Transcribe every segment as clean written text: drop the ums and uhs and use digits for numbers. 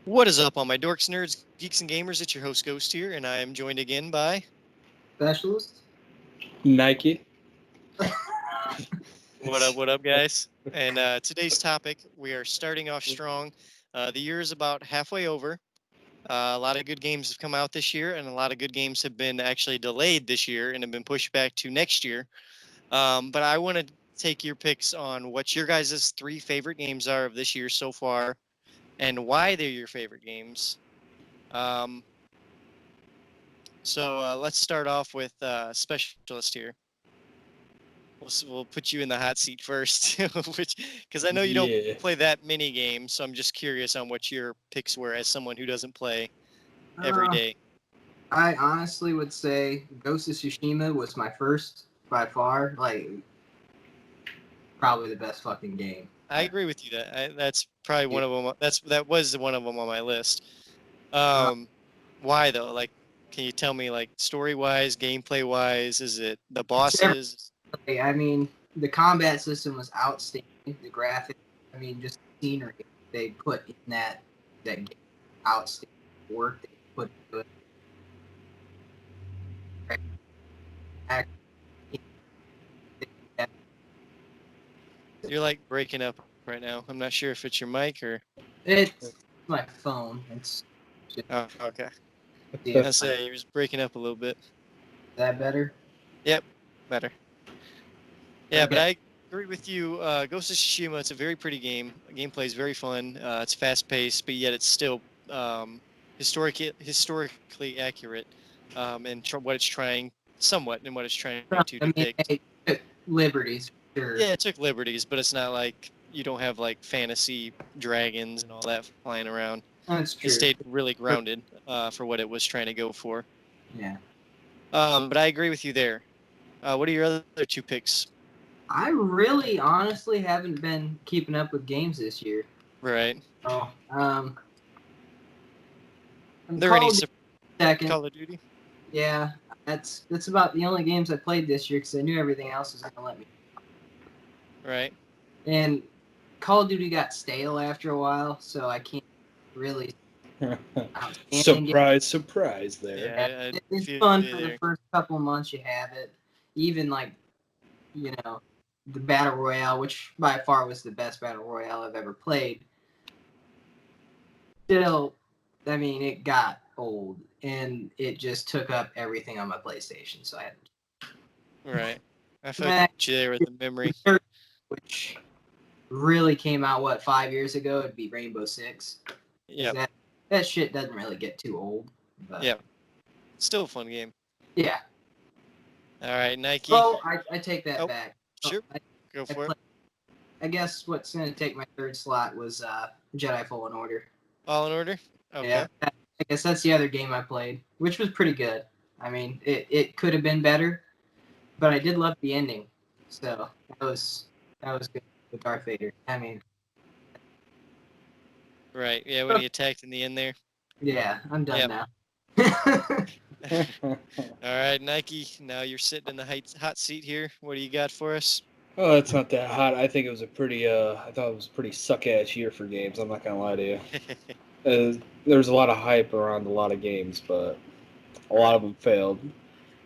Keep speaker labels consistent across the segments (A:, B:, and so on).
A: What is up, all my dorks, nerds, geeks, and gamers? It's your host, Ghost here, and I am joined again by...
B: Specialist?
C: Nike.
A: What up, guys? And today's topic, we are starting off strong. The year is about halfway over. A lot of good games have come out this year, and a lot of good games have been actually delayed this year and have been pushed back to next year. But I want to take your picks on what your guys' three favorite games are of this year so far, and why they're your favorite games. Um, So let's start off with specialist here. We'll put you in the hot seat first, because I know you don't
C: Yeah.
A: play that many games, so I'm just curious on what your picks were as someone who doesn't play every day.
B: I honestly would say Ghost of Tsushima was my first, by far, probably the best fucking game.
A: I agree with you that's probably one of them. That was one of them on my list. Why though? Like, can you tell me, like, story wise, gameplay wise? Is it the bosses?
B: I mean, the combat system was outstanding. The graphics, just the scenery they put in that game, outstanding work they put into it.
A: You're like breaking up right now. I'm not sure if it's your mic or...
B: It's my phone. It's just,
A: Oh, okay.
B: yeah.
A: I say he was breaking up a little bit.
B: Is that better?
A: Yep, better. Yeah,
B: Okay.
A: but I agree with you. Ghost of Tsushima, it's a very pretty game. The gameplay is very fun. It's fast-paced, but yet it's still historically accurate, and what it's trying, somewhat, in what it's trying to depict.
B: It took liberties, sure.
A: Yeah, it took liberties, but it's not like you don't have like fantasy dragons and all that flying around.
B: That's true.
A: It stayed really grounded for what it was trying to go for.
B: Yeah.
A: But I agree with you there. What are your other two picks?
B: I really, honestly haven't been keeping up with games this year.
A: Right.
B: Oh,
A: There any
B: second.
A: Call of Duty?
B: Yeah, that's about the only games I played this year because I knew everything else was gonna let me.
A: Right.
B: And Call of Duty got stale after a while, so I can't really.
C: Surprise there.
A: Yeah,
B: it's fun for the first couple of months you have it. Even the Battle Royale, which by far was the best Battle Royale I've ever played. Still, it got old, and it just took up everything on my PlayStation, so I had to...
A: Right. I fucked you there with the memory.
B: Which really came out, 5 years ago? It'd be Rainbow Six.
A: Yeah.
B: That shit doesn't really get too old. But...
A: Yeah. Still a fun game.
B: Yeah.
A: All right, Nike.
B: Well, I take that back.
A: Sure. Go for it.
B: I guess what's going to take my third slot was Jedi Fallen Order.
A: Fallen Order? Okay.
B: Yeah. I guess that's the other game I played, which was pretty good. It could have been better, but I did love the ending. So that was good with Darth Vader.
A: Right. Yeah, when he attacked in the end there.
B: Yeah, I'm done now.
A: All right, Nike. Now you're sitting in the hot seat here. What do you got for us?
C: Oh, it's not that hot. I think it was a pretty. I thought it was a pretty suck-ass year for games. I'm not gonna lie to you. There's a lot of hype around a lot of games, but a lot of them failed.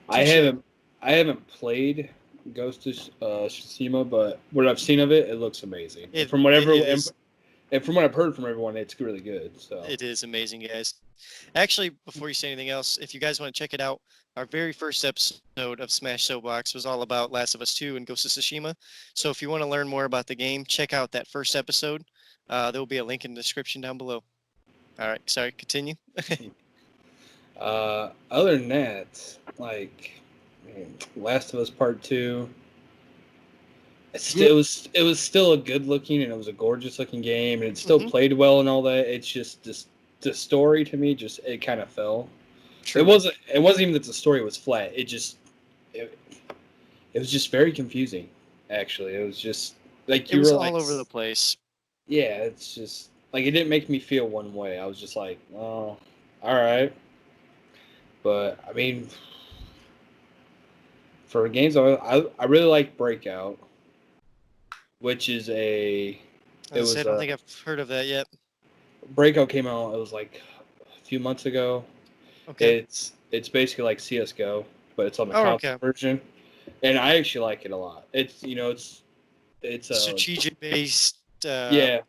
C: I haven't played Ghost of Tsushima, but what I've seen of it, it looks amazing. From what I've heard from everyone, it's really good. So
A: it is amazing, guys. Actually, before you say anything else, if you guys want to check it out, our very first episode of Smash Soapbox was all about Last of Us 2 and Ghost of Tsushima. So if you want to learn more about the game, check out that first episode. There will be a link in the description down below. All right, sorry, continue.
C: Other than that, Last of Us Part 2, it was still a good looking and it was a gorgeous looking game and it still played well and all that. It's just the story to me it kind of fell. True. It wasn't even that the story was flat. It was just very confusing. Actually, it was just
A: it was all over the place.
C: Yeah, it's just it didn't make me feel one way. I was just like, oh, all right. But for games, I really like Breakout, which is I don't
A: think I've heard of that yet.
C: Breakout came out. It was like a few months ago.
A: Okay.
C: It's basically like CS:GO, but it's on the
A: Oh,
C: console
A: okay.
C: version, and I actually like it a lot. It's
A: Strategic based,
C: yeah,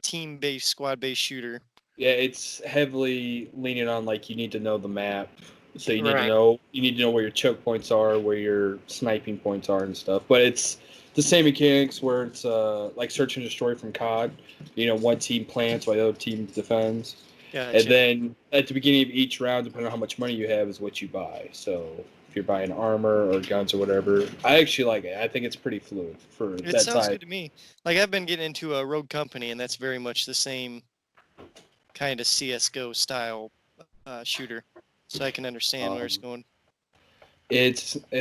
A: team based, squad based shooter.
C: yeah, it's heavily leaning on like you need to know the map, so
A: Right.
C: you need to know where your choke points are, where your sniping points are, and stuff. But it's the same mechanics where it's like search and destroy from COD. One team plants while the other team defends, and
A: Gotcha.
C: then at the beginning of each round, depending on how much money you have, is what you buy. So if you're buying armor or guns or whatever, I actually like it. I think it's pretty fluid for
A: It
C: that
A: sounds
C: side.
A: good to me. Like I've been getting into a Rogue Company, and that's very much the same kind of CS:GO style shooter. So I can understand where it's
C: Um,
A: going.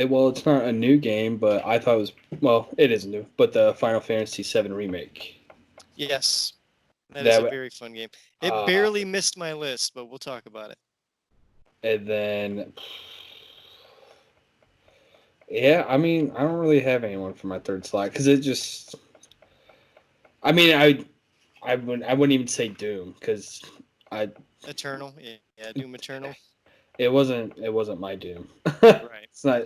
C: well, it's not a new game, but I thought it was it is new, but the Final Fantasy VII remake.
A: Yes, that is a
C: That
A: very fun game. It
C: uh,
A: barely missed my list, but we'll talk about it.
C: and then yeah, I mean, I don't really have anyone for my third slot because it just. I mean, I wouldn't even say Doom because I
A: Eternal, yeah, Doom Eternal.
C: it wasn't my Doom.
A: Right.
C: It's not.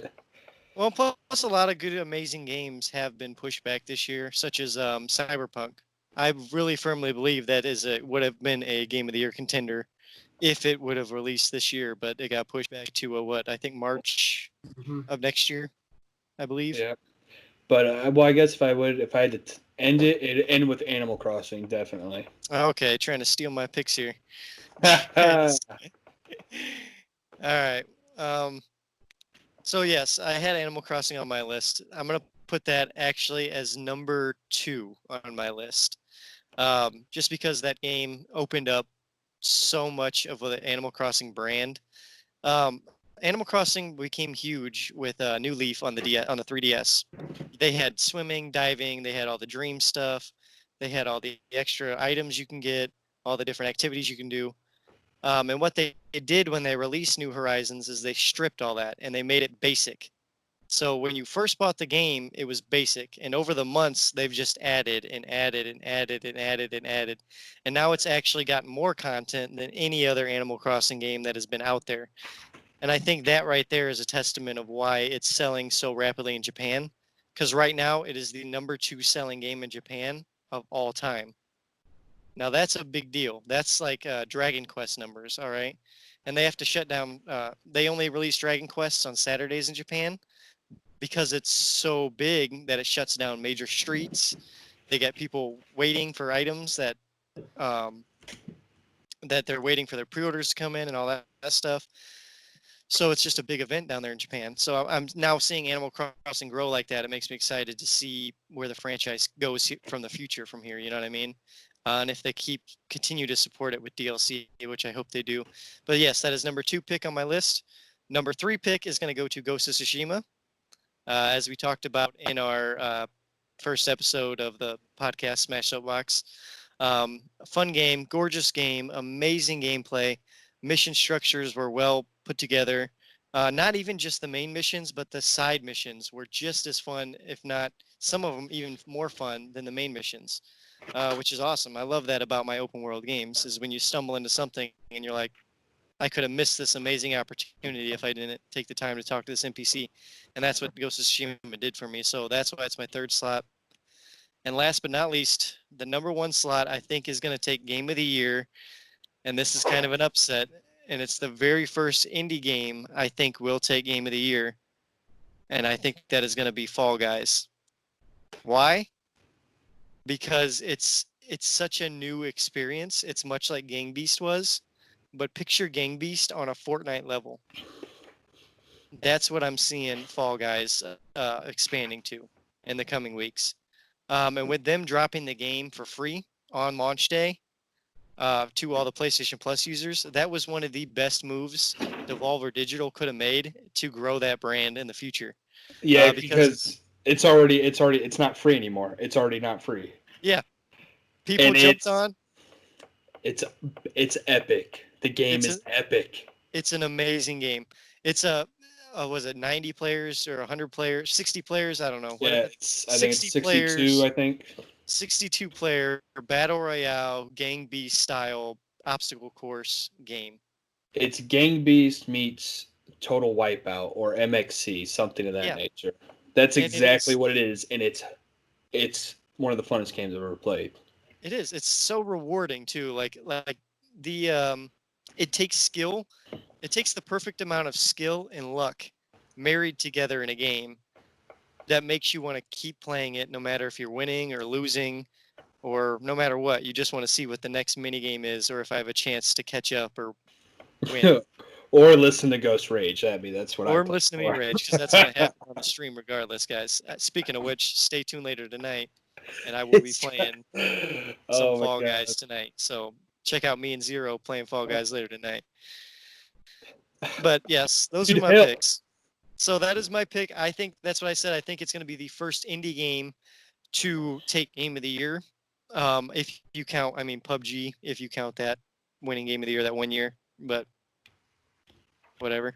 A: Well, plus a lot of good, amazing games have been pushed back this year, such as Cyberpunk. I really firmly believe that would have been a Game of the Year contender if it would have released this year, but it got pushed back to what I think March
B: Mhm.
A: of next year, I believe.
C: Yeah, but well, I guess if I had to end it, it'd end with Animal Crossing, definitely.
A: Okay, trying to steal my picks here.
C: Yeah,
A: Yes. All right. Um, so yes, I had Animal Crossing on my list. I'm gonna put that actually as number 2 on my list. Just because that game opened up so much of the Animal Crossing brand. Um, Animal Crossing became huge with New Leaf on on the 3DS. They had swimming, diving, they had all the dream stuff, they had all the extra items you can get, all the different activities you can do. And what they did when they released New Horizons is they stripped all that and they made it basic. So when you first bought the game, it was basic, and over the months they've just added and added and added and added and added, and now it's actually got more content than any other Animal Crossing game that has been out there. And I think that right there is a testament of why it's selling so rapidly in Japan, because right now it is the number 2 selling game in Japan of all time. Now that's a big deal. That's like Dragon Quest numbers, all right? And they have to shut down. They only release Dragon Quests on Saturdays in Japan because it's so big that it shuts down major streets. They get people waiting for items um, that they're waiting for their pre-orders to come in and all that stuff. So it's just a big event down there in Japan. So I'm now seeing Animal Crossing grow like that. It makes me excited to see where the franchise goes from the future from here. You know what I mean? And if they continue to support it with DLC, which I hope they do. But yes, that is number 2 pick on my list. Number 3 pick is going to go to Ghost of Tsushima. As we talked about in our first episode of the podcast, Smash Soapbox. A fun game, gorgeous game, amazing gameplay. Mission structures were well put together. Not even just the main missions, but the side missions were just as fun, if not some of them even more fun than the main missions, which is awesome. I love that about my open world games is when you stumble into something and you're like, I could have missed this amazing opportunity if I didn't take the time to talk to this NPC. And that's what Ghost of Tsushima did for me. So that's why it's my third slot. And last but not least, the number 1 slot I think is going to take Game of the Year. And this is kind of an upset. And it's the very first indie game I think will take Game of the Year. And I think that is going to be Fall Guys. Why? Because it's such a new experience. It's much like Gang Beast was, but picture Gang Beast on a Fortnite level. That's what I'm seeing Fall Guys expanding to in the coming weeks. And with them dropping the game for free on launch day to all the PlayStation Plus users, that was one of the best moves Devolver Digital could have made to grow that brand in the future.
C: yeah,
A: Because,
C: because it's not free anymore. It's already not free,
A: yeah, people
C: and
A: jumped on.
C: it's it's epic. The game
A: It's
C: is
A: a,
C: epic.
A: it's an amazing game. It's was it 90 players or 100 players, 60 players? I don't know.
C: Yeah,
A: What
C: I think it's
A: 60
C: 62.
A: players
C: I think
A: 62 player battle royale gang beast style obstacle course game.
C: It's Gang Beast meets Total Wipeout or MXC, something of that
A: Yeah.
C: nature. That's
A: And it
C: exactly
A: is.
C: what it is, and it's one of the funnest games I've ever played.
A: It is. It's so rewarding too. Like the it takes skill. It takes the perfect amount of skill and luck married together in a game that makes you want to keep playing it no matter if you're winning or losing or no matter what. You just want to see what the next mini game is or if I have a chance to catch up or win.
C: Or listen to Ghost Rage. That's what I
A: Or
C: play
A: listen to me
C: for.
A: rage because that's going to happen on the stream regardless, guys. Speaking of which, stay tuned later tonight and I will be playing some
C: Oh my
A: Fall
C: god.
A: Guys tonight. So check out me and Zero playing Fall Guys later tonight. But yes, those are
C: Dude,
A: my
C: hell.
A: picks. So that is my pick. I think that's what I said. I think it's going to be the first indie game to take Game of the Year. If you count, I mean PUBG, if you count that winning Game of the Year that 1 year, but whatever.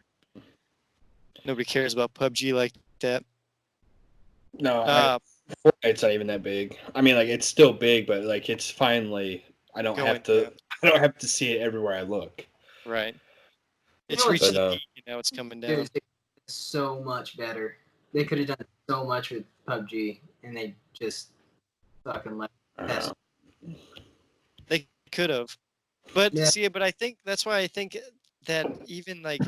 A: Nobody cares about PUBG like that.
C: No,
A: Uh,
C: Fortnite's not even that big. I mean, like it's still big, but like it's finally. I don't
A: Going
C: have to.
A: down.
C: I don't have to see it everywhere I look.
A: right.
B: You
A: It's
B: know what's
A: reached
C: But
A: the peak and now it's coming down.
B: There's so much better. They could have done so much with PUBG, and they just fucking left.
C: uh,
A: They could have. But
B: Yeah.
A: see, but I think that's why I think that even like,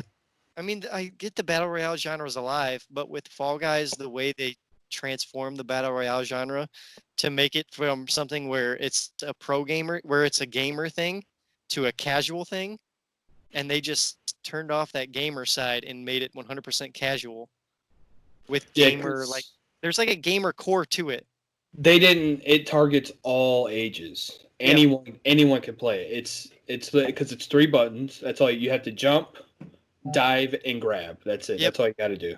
A: I mean, I get the battle royale genre is alive, but with Fall Guys, the way they transform the battle royale genre to make it from something where it's a pro gamer, where it's a gamer thing, to a casual thing, and they just turned off that gamer side and made it 100% casual with
C: yeah,
A: gamer like there's like a gamer core to it.
C: they didn't. It targets all ages.
A: Yeah.
C: Anyone can play it. It's because it's 3 buttons. That's all you have to jump, dive, and grab. That's it.
A: Yep.
C: That's all you got to do.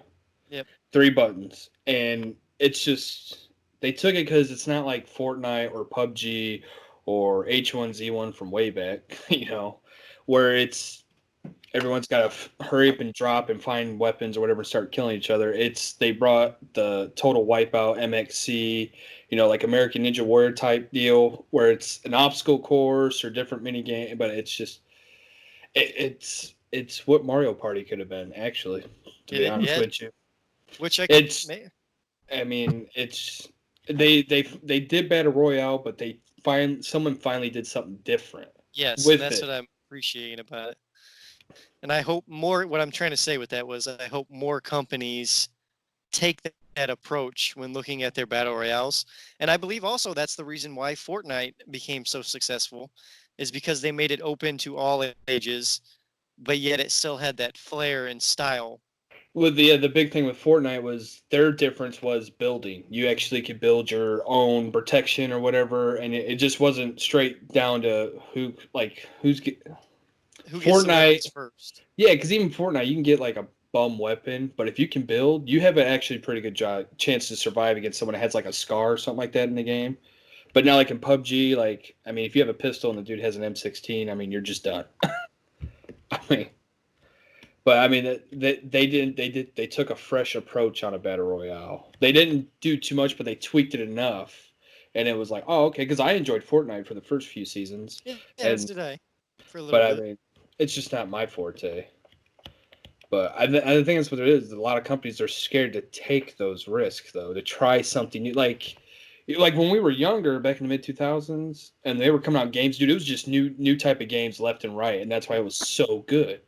A: Yep.
C: 3 buttons, and it's just they took it because it's not like Fortnite or PUBG or H1Z1 from way back, where it's everyone's got to hurry up and drop and find weapons or whatever and start killing each other. They brought the Total Wipeout MXC, like American Ninja Warrior type deal where it's an obstacle course or different mini game, but it's just it's what Mario Party could have been actually, to be honest with you.
A: Which I
C: mean, it's they did Battle Royale, but someone finally did something different.
A: yes,
C: with
A: that's
C: it.
A: what I'm appreciating about it. And I hope more. What I'm trying to say with that was, I hope more companies take that approach when looking at their battle royales. And I believe also that's the reason why Fortnite became so successful, is because they made it open to all ages, but yet it still had that flair and style.
C: Well, the big thing with Fortnite was their difference was building. You actually could build your own protection or whatever, and it just wasn't straight down to
A: Who
C: who's
A: gets the
C: Fortnite.
A: weapons first?
C: Yeah, because even Fortnite, you can get like a bum weapon, but if you can build, you have an actually pretty good chance to survive against someone that has like a scar or something like that in the game. But now, like in PUBG, I mean, if you have a pistol and the dude has an M16, I mean, you're just done. I mean, but I mean, they took a fresh approach on a battle royale. They didn't do too much, but they tweaked it enough, and it was like, oh, okay, because I enjoyed Fortnite for the first few seasons,
A: Yeah, as
C: and
A: did I, for a little
C: but I
A: bit.
C: mean, it's just not my forte. But I think that's what it is. A lot of companies are scared to take those risks, though, to try something new. Like when we were younger, back in the mid 2000s, and they were coming out games, dude. It was just new type of games left and right, and that's why it was so good.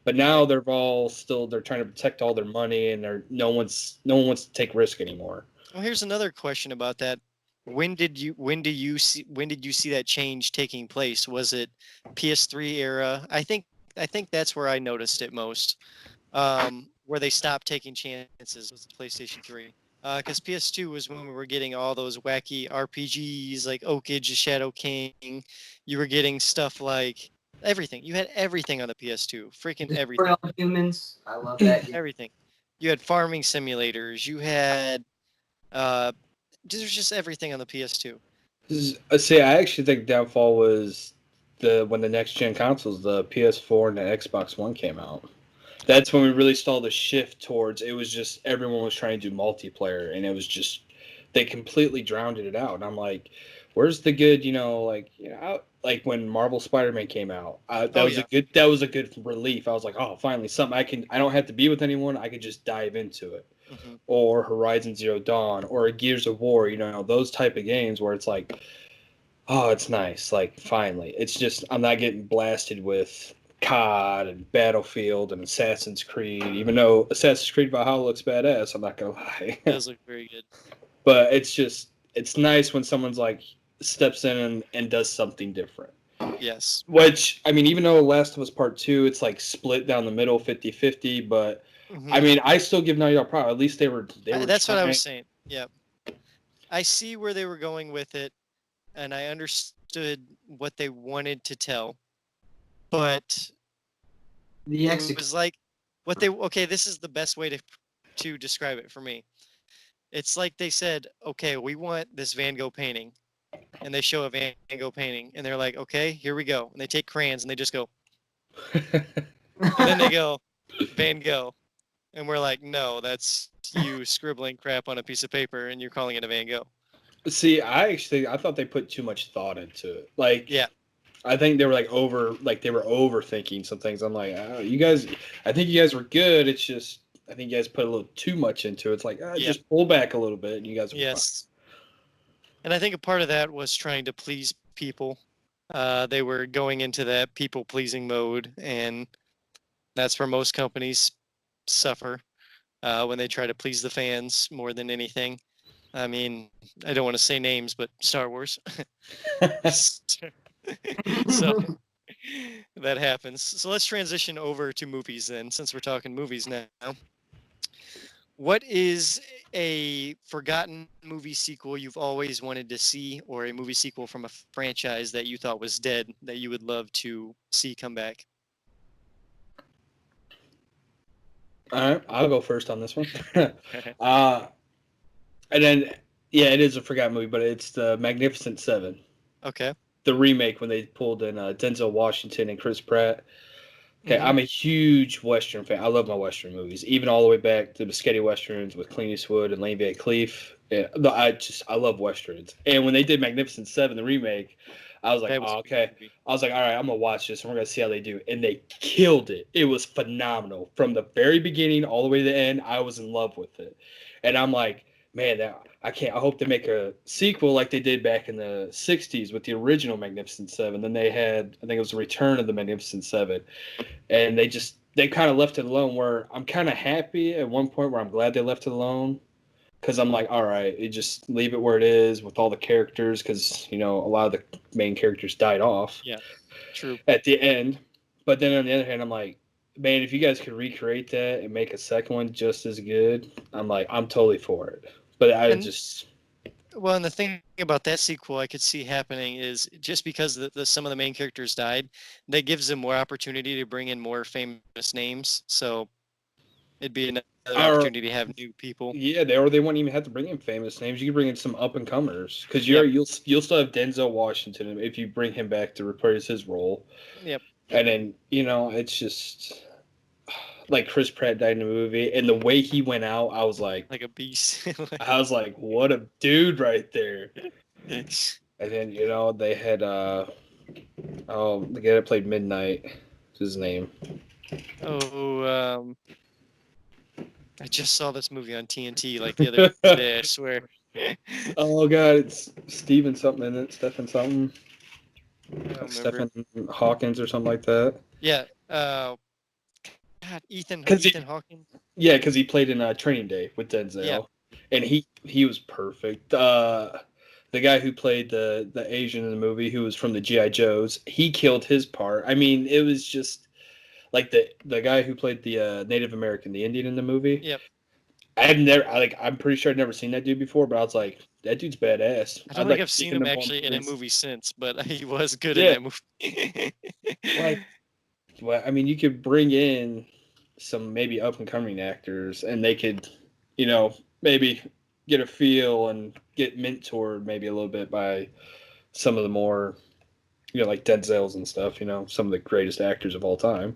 C: But now they're trying to protect all their money, and no one wants to take risk anymore.
A: Well, here's another question about that. When did you see that change taking place? Was it PS3 era? I think that's where I noticed it most. Where they stopped taking chances was the PlayStation 3. Because PS2 was when we were getting all those wacky RPGs like Oak Age, Shadow King. You were getting stuff like everything. You had everything on the PS2. Freaking everything.
B: Destroy All Humans. I love that game.
A: Everything. You had farming simulators. You had there's just everything on the PS2.
C: See, I actually think downfall was when the next gen consoles, the PS4 and the Xbox One came out. That's when we really saw the shift towards it was just everyone was trying to do multiplayer, and it was just they completely drowned it out. And I'm like, where's the good, like when Marvel Spider-Man came out,
A: Oh yeah.
C: that was a good relief. I was like, oh, finally something I don't have to be with anyone. I could just dive into it.
A: Hmm.
C: Or Horizon Zero Dawn or Gears of War, those type of games where it's like, oh, it's nice. Like, finally. It's just, I'm not getting blasted with COD and Battlefield and Assassin's Creed, even though Assassin's Creed Valhalla looks badass, I'm not going to lie.
A: It does look very good.
C: But it's nice when someone's like, steps in and does something different.
A: Yes.
C: Which, I mean, even though Last of Us Part 2, it's like split down the middle, 50-50, but I
A: Hmm.
C: mean, I still give Naughty Dog proud. At least they were
A: That's what I
C: trying.
A: was saying. Yeah. I see where they were going with it, and I understood what they wanted to tell, but
B: The
A: it
B: execution.
A: was like what they okay. This is the best way to describe it for me. It's like they said, okay, we want this Van Gogh painting, and they show a Van Gogh painting, and they're like, okay, here we go, and they take crayons and they just go, and then they go Van Gogh, and we're like, no, that's you scribbling crap on a piece of paper, and you're calling it a Van Gogh.
C: See, I thought they put too much thought into it.
A: Yeah.
C: I think they were they were overthinking some things. I'm like, oh, you guys, I think you guys were good. It's just, I think you guys put a little too much into it. It's like,
A: Yeah.
C: just pull back a little bit, and you guys are
A: Yes. And I think a part of that was trying to please people. They were going into that people pleasing mode, and that's where most companies suffer when they try to please the fans more than anything. I mean, I don't want to say names, but Star Wars.
C: fine.
A: So that happens. So let's transition over to movies then, since we're talking movies now. What is a forgotten movie sequel you've always wanted to see, or a movie sequel from a franchise that you thought was dead that you would love to see come back?
C: All right, I'll go first on this one. uh, and then, yeah, it is a forgotten movie, but it's the Magnificent Seven,
A: Okay.
C: the remake when they pulled in Denzel Washington and Chris Pratt. Okay,
A: Hmm.
C: I'm a huge Western fan. I love my Western movies, even all the way back to the spaghetti westerns with Clint Eastwood and Lane Van Cleef. Yeah, I love westerns. And when they did Magnificent Seven, the remake, I was like,
A: That was
C: oh,
A: a good
C: okay.
A: movie.
C: I was like, all right, I'm gonna watch this and we're gonna see how they do. And they killed it. It was phenomenal from the very beginning all the way to the end. I was in love with it, and I'm like, man, I can't. I hope they make a sequel like they did back in the '60s with the original Magnificent Seven. Then they had, I think it was the Return of the Magnificent Seven, and they kind of left it alone. Where I'm kind of happy at one point where I'm glad they left it alone, because I'm like, all right, you just leave it where it is with all the characters, because a lot of the main characters died off
A: Yeah, true.
C: at the end. But then on the other hand, I'm like, man, if you guys could recreate that and make a second one just as good, I'm like, I'm totally for it. But I
A: And
C: just,
A: well, and the thing about that sequel I could see happening is just because some of the main characters died, that gives them more opportunity to bring in more famous names. So it'd be another
C: or
A: opportunity to have new people.
C: yeah, they wouldn't even have to bring in famous names. You could bring in some up and comers, because
A: Yep.
C: you'll still have Denzel Washington if you bring him back to reprise his role.
A: Yep.
C: And then, it's just like Chris Pratt died in the movie, and the way he went out,
A: Like a beast.
C: I was like, what a dude right there.
A: Like,
C: And then, they had the guy that played Midnight, what's his name?
A: oh, I just saw this movie on TNT like the other day, I swear.
C: Oh god, it's Steven something in it, Stephen something.
A: I don't remember.
C: Stephen Hawkins or something like that.
A: Yeah. God, Ethan
C: Cause
A: Ethan Hawking.
C: Yeah, because he played in Training Day with
A: Yeah.
C: Denzel, and he was perfect. The guy who played the Asian in the movie, who was from the GI Joes, he killed his part. I mean, it was just like the guy who played the Native American, the Indian in the movie.
A: Yep.
C: I'm pretty sure I'd never seen that dude before, but I was like, that dude's badass.
A: I don't
C: I'd
A: think
C: like
A: I've
C: to see
A: seen
C: him
A: him
C: in more
A: actually in a
C: movies.
A: movie since, but he was good in
C: Yeah,
A: that movie.
C: like, well, I mean, you could bring in some maybe up and coming actors, and they could, maybe get a feel and get mentored maybe a little bit by some of the more, like Denzel's and stuff. Some of the greatest actors of all time.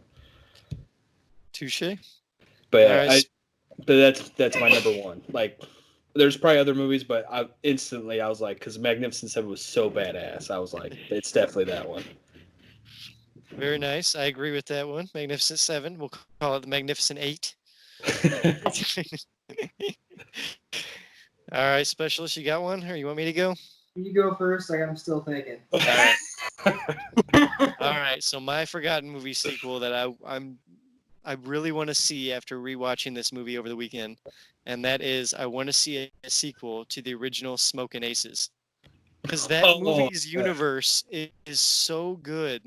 A: Touche.
C: But
A: All
C: yeah,
A: right.
C: but that's my number one. Like, there's probably other movies, but I was like, because Magnificent Seven was so badass, I was like, it's definitely that one.
A: Very nice. I agree with that one. Magnificent Seven. We'll call it the Magnificent Eight. All right, Specialist, you got one, or you want me to go?
B: You go first. I'm still thinking.
A: All right. All right. So my forgotten movie sequel that I really want to see after rewatching this movie over the weekend, and that is I want to see a sequel to the original Smokin' Aces, because that movie's universe is so good.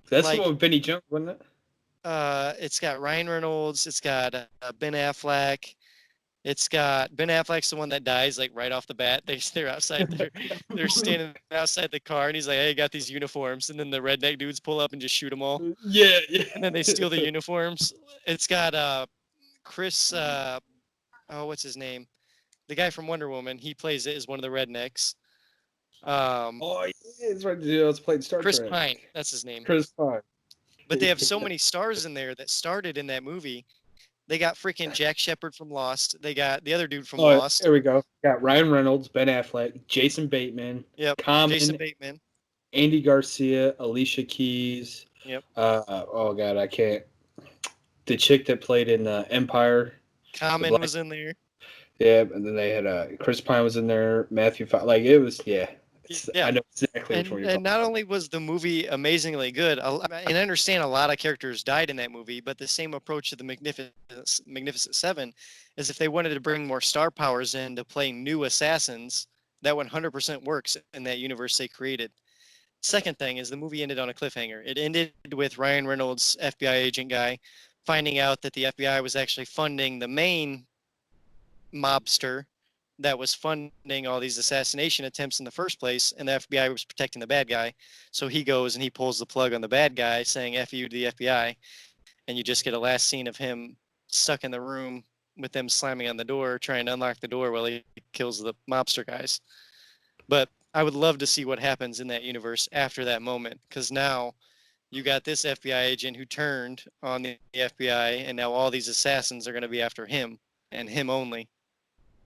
C: That's
A: Like,
C: the one with Benny Jones, wasn't it?
A: It's got Ryan Reynolds, it's got Ben Affleck. It's got Ben Affleck's the one that dies like right off the bat. They're outside. They're standing outside the car, and he's like, "Hey, I got these uniforms." And then the redneck dudes pull up and just shoot them all.
C: Yeah.
A: And then they steal the uniforms. It's got Chris. Oh, what's his name? The guy from Wonder Woman. He plays it as one of the rednecks.
C: Oh, yeah, it's right. It's playing Star
A: Chris
C: Trek.
A: Pine. That's his name.
C: Chris Pine.
A: But they have so many stars in there that started in that movie. They got freaking Jack Shepard from Lost. They got the other dude from Lost.
C: There we go. Got Ryan Reynolds, Ben Affleck, Jason Bateman,
A: Yep.
C: Common,
A: Jason Bateman.
C: Andy Garcia, Alicia Keys.
A: Yep.
C: Oh God, I can't. The chick that played in Empire.
A: Common was in there.
C: Yeah, and then they had Chris Pine was in there. Matthew, like it was, yeah. I know exactly which one you're talking
A: And not only was the movie amazingly good, and I understand a lot of characters died in that movie, but the same approach to the Magnificent Seven is if they wanted to bring more star powers in to play new assassins, that 100% works in that universe they created. Second thing is the movie ended on a cliffhanger. It ended with Ryan Reynolds, FBI agent guy, finding out that the FBI was actually funding the main mobster that was funding all these assassination attempts in the first place, and the FBI was protecting the bad guy. So he goes and he pulls the plug on the bad guy, saying "F you" to the FBI, and you just get a last scene of him stuck in the room with them slamming on the door, trying to unlock the door while he kills the mobster guys. But I would love to see what happens in that universe after that moment, because now you got this FBI agent who turned on the FBI, and now all these assassins are going to be after him and him only.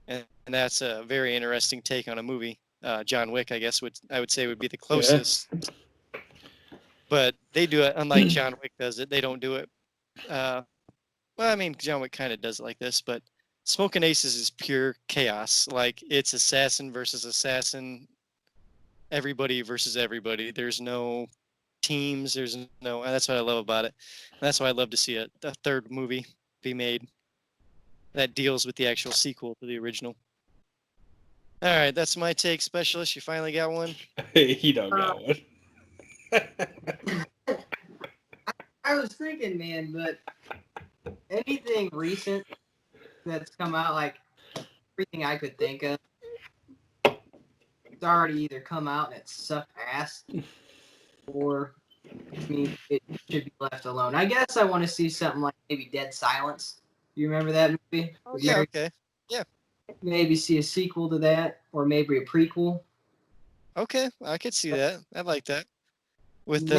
A: And that's a very interesting take on a movie. John Wick, I guess, I would say would be the closest. Yeah. But they do it unlike John Wick does it. They don't do it. Well, I mean, John Wick kind of does it like this, but Smokin' Aces is pure chaos. Like, it's assassin versus assassin, everybody versus everybody. There's no teams. There's no. And that's what I love about it. And that's why I'd love to see a third movie be made that deals with the actual sequel to the original. All right, that's my take, Specialist. You finally got one?
C: He don't got one.
B: I was thinking, man, but anything recent that's come out, like everything I could think of, it's already either come out and it sucked ass, or I mean, it should be left alone. I guess I want to see something like maybe Dead Silence. You remember that movie?
A: Oh, yeah, okay. Yeah.
B: Maybe see a sequel to that, or maybe a prequel.
A: Okay, I could see that. I like that. With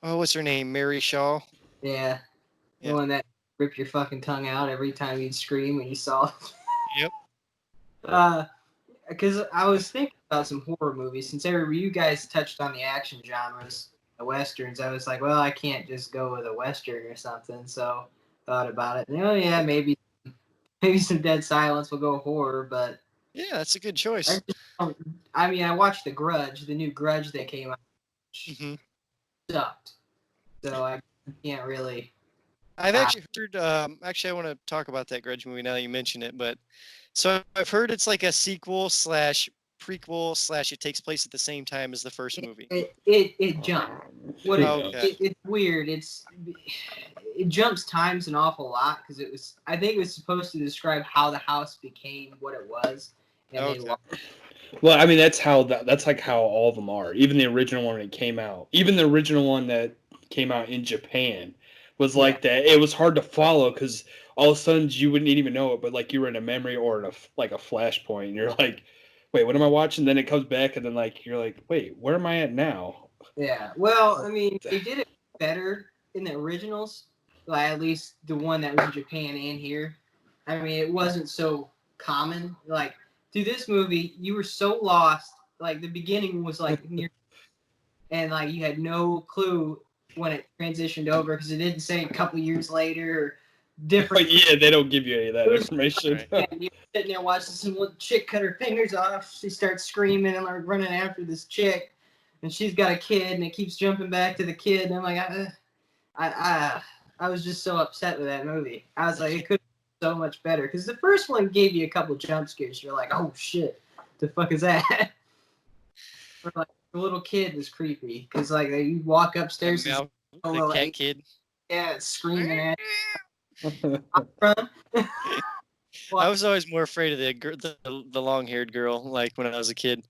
A: what's her name? Mary Shaw?
B: Yeah. The one that ripped your fucking tongue out every time you'd scream when you saw it.
A: Yep.
B: Because I was thinking about some horror movies. Since you guys touched on the action genres, the westerns, I was like, well, I can't just go with a western or something. So thought about it. And, oh yeah, maybe some Dead Silence will go horror, but
A: yeah, that's a good choice.
B: I watched The Grudge, the new Grudge that came out. Sucked. So I can't really.
A: I've actually heard. Actually, I want to talk about that Grudge movie now that you mention it. But so I've heard it's like a sequel / prequel / it takes place at the same time as the first movie.
B: It jumped. It's weird. It jumps times an awful lot because I think it was supposed to describe how the house became what it was. And
C: well, I mean that's like how all of them are. Even the original one that came out, even the original one that came out in Japan was like that. It was hard to follow because all of a sudden you wouldn't even know it, but like you were in a memory or in a flashpoint, and you're like, wait, what am I watching? Then it comes back, and then like you're like, wait, where am I at now?
B: Yeah. Well, I mean, they did it better in the originals. Like at least the one that was in Japan and here. I mean, it wasn't so common. Like through this movie, you were so lost. Like the beginning was like near, and like you had no clue when it transitioned over because it didn't say a couple years later or different.
C: But yeah, they don't give you any of that information.
A: Right.
B: And you're sitting there watching some little chick cut her fingers off. She starts screaming and like running after this chick, and she's got a kid, and it keeps jumping back to the kid. And I'm like, I was just so upset with that movie. I was like, it could be so much better because the first one gave you a couple jump scares. You're like, oh shit, the fuck is that? Or like the little kid was creepy because like you walk upstairs, and
A: The
B: little
A: cat kid.
B: yeah, it's screaming at you.
A: I was always more afraid of the long-haired girl, like when I was a kid.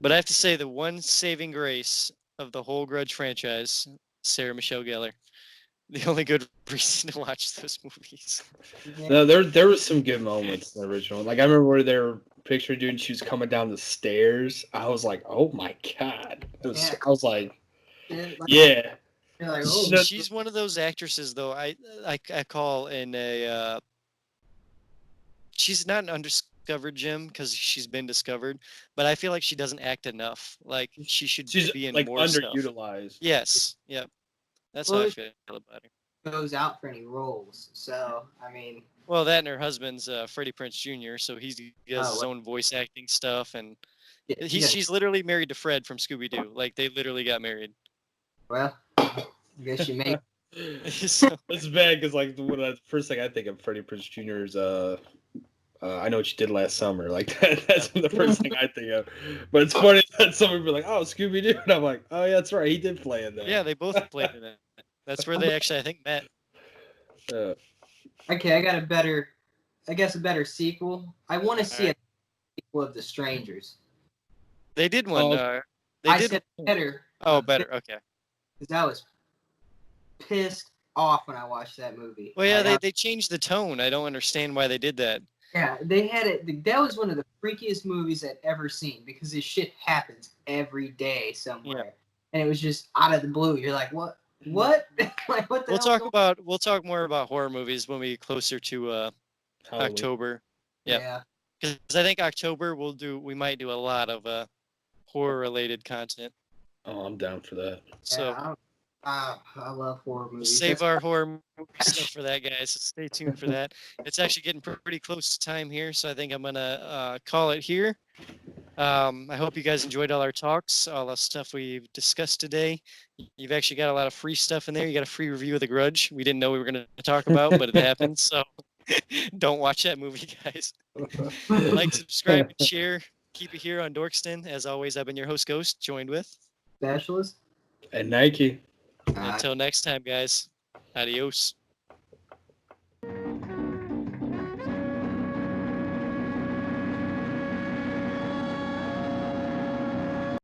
A: But I have to say, the one saving grace of the whole Grudge franchise, Sarah Michelle Gellar. The only good reason to watch those movies.
C: No, there was some good moments in the original. Like I remember where they were picturing dude, she was coming down the stairs. I was like, oh my god! It was.
B: Yeah.
C: I was like,
B: like,
C: yeah.
B: You're like, oh,
A: She's one of those actresses, though. I call in a. She's not an undiscovered gem because she's been discovered, but I feel like she doesn't act enough. Like she should
C: She's
A: be in
C: like
A: more stuff.
C: underutilized.
A: Yes. Yep. That's how I feel about her.
B: goes out for any roles. So I mean,
A: Well, that and her husband's Freddie Prinze Jr., so he does his
B: well,
A: own voice acting stuff, and
B: yeah,
A: she's literally married to Fred from Scooby Doo. Like they literally got married.
B: well, I guess you make.
A: So,
C: It's bad because like the first thing I think of Freddie Prinze Jr. is I know what you did last summer. Like that's the first thing I think of. But it's funny that someone would be like, "Oh, Scooby Doo," and I'm like, "Oh yeah, that's right. He did play in that."
A: yeah, they both played in it. That's where they actually, I think, met.
B: Okay, I got a better, I guess a better sequel. I want to see a sequel of The Strangers.
A: They did one. They
B: I
A: did.
B: said better.
A: Oh, better. Okay.
B: Because I was pissed off when I watched that movie.
A: Well, yeah,
B: Like,
A: they changed the tone. I don't understand why they did that.
B: yeah, they had it. That was one of the freakiest movies I'd ever seen because this shit happens every day somewhere, and it was just out of the blue. You're like, what? What? Like, what the hell?
A: We'll talk more about horror movies when we get closer to October. Yep.
B: Yeah.
A: Because I think October we might do a lot of horror related content.
C: Oh, I'm down for that.
A: So
B: Yeah, I love horror
A: we'll
B: movies.
A: save our horror movie stuff for that, guys. So stay tuned for that. It's actually getting pretty close to time here, so I think I'm gonna call it here. I hope you guys enjoyed all our talks, all the stuff we've discussed today. You've actually got a lot of free stuff in there. You got a free review of The Grudge. We didn't know we were going to talk about, but it happened. So don't watch that movie, guys. Like, subscribe, and share. Keep it here on Dorkston. As always, I've been your host, Ghost, joined with
B: Specialist.
C: And Nike.
A: Until next time, guys. Adios.